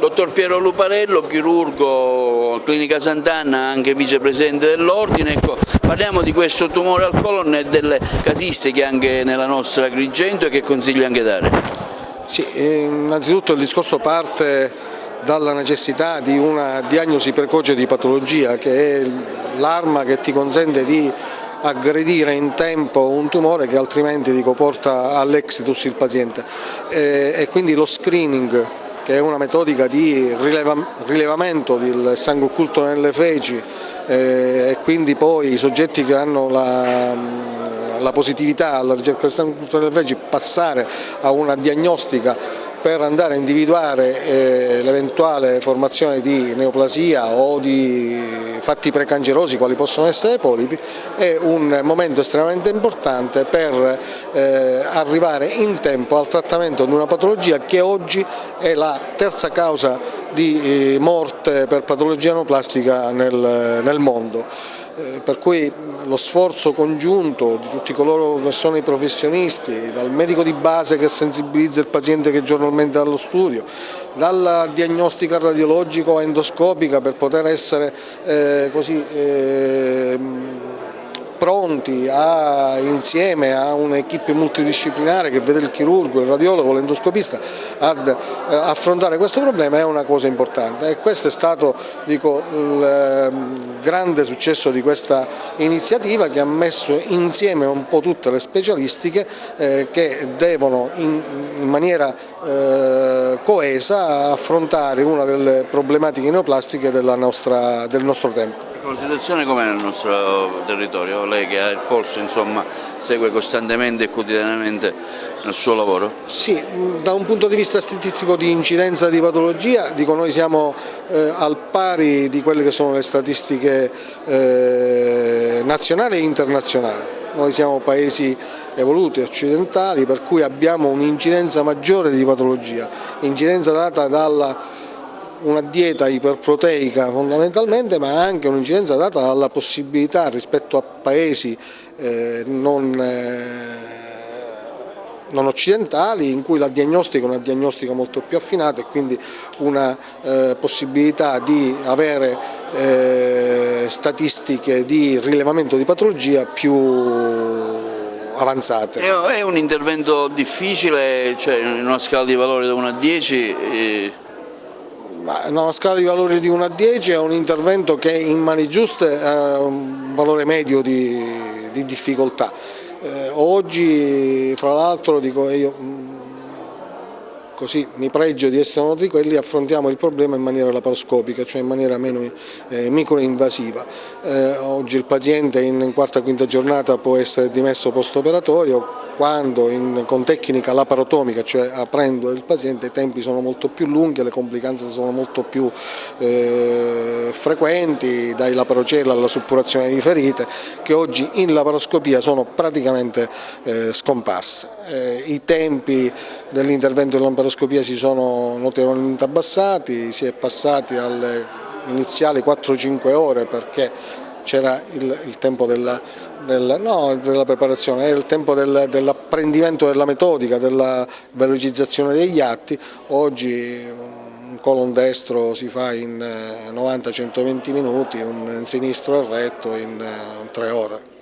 Dottor Piero Luparello, chirurgo Clinica Sant'Anna, anche vicepresidente dell'ordine. Ecco, parliamo di questo tumore al colon e delle casistiche anche nella nostra Agrigento e che consigli anche dare? Sì, innanzitutto il discorso parte dalla necessità di una diagnosi precoce di patologia, che è l'arma che ti consente di aggredire in tempo un tumore che altrimenti porta all'exitus il paziente, e quindi lo screening, che è una metodica di rilevamento del sangue occulto nelle feci, e quindi poi i soggetti che hanno la positività alla ricerca del sangue occulto nelle feci passare a una diagnostica per andare a individuare l'eventuale formazione di neoplasia o di fatti precancerosi quali possono essere polipi, è un momento estremamente importante per arrivare in tempo al trattamento di una patologia che oggi è la terza causa di morte per patologia neoplastica nel mondo. Per cui lo sforzo congiunto di tutti coloro che sono i professionisti, dal medico di base che sensibilizza il paziente che giornalmente è allo studio, dalla diagnostica radiologico-endoscopica per poter essere pronti insieme a un'equipe multidisciplinare che vede il chirurgo, il radiologo, l'endoscopista ad affrontare questo problema, è una cosa importante, e questo è stato il grande successo di questa iniziativa, che ha messo insieme un po' tutte le specialistiche che devono in maniera coesa affrontare una delle problematiche neoplastiche del nostro tempo. La situazione com'è nel nostro territorio? Lei che ha il polso, insomma, segue costantemente e quotidianamente il suo lavoro? Sì, da un punto di vista statistico di incidenza di patologia, noi siamo al pari di quelle che sono le statistiche nazionali e internazionali. Noi siamo paesi evoluti, occidentali, per cui abbiamo un'incidenza maggiore di patologia, incidenza data dalla una dieta iperproteica fondamentalmente, ma anche un'incidenza data dalla possibilità rispetto a paesi non occidentali, in cui la diagnostica è una diagnostica molto più affinata, e quindi una possibilità di avere statistiche di rilevamento di patologia più avanzate. È un intervento difficile, cioè in una scala di valori da 1 a 10? Una scala di valori di 1 a 10 è un intervento che in mani giuste ha un valore medio di difficoltà. Oggi, fra l'altro, così mi pregio di essere uno di quelli, affrontiamo il problema in maniera laparoscopica, cioè in maniera meno microinvasiva. Oggi il paziente in quarta o quinta giornata può essere dimesso post-operatorio, quando con tecnica laparotomica, cioè aprendo il paziente, i tempi sono molto più lunghi e le complicanze sono molto più frequenti, dai laparocella alla suppurazione di ferite, che oggi in laparoscopia sono praticamente scomparse. I tempi dell'intervento in laparoscopia si sono notevolmente abbassati, si è passati alle iniziali 4-5 ore, perché c'era il tempo della preparazione, era il tempo dell'apprendimento della metodica, della velocizzazione degli atti. Oggi un colon destro si fa in 90-120 minuti, un sinistro e retto in 3 ore.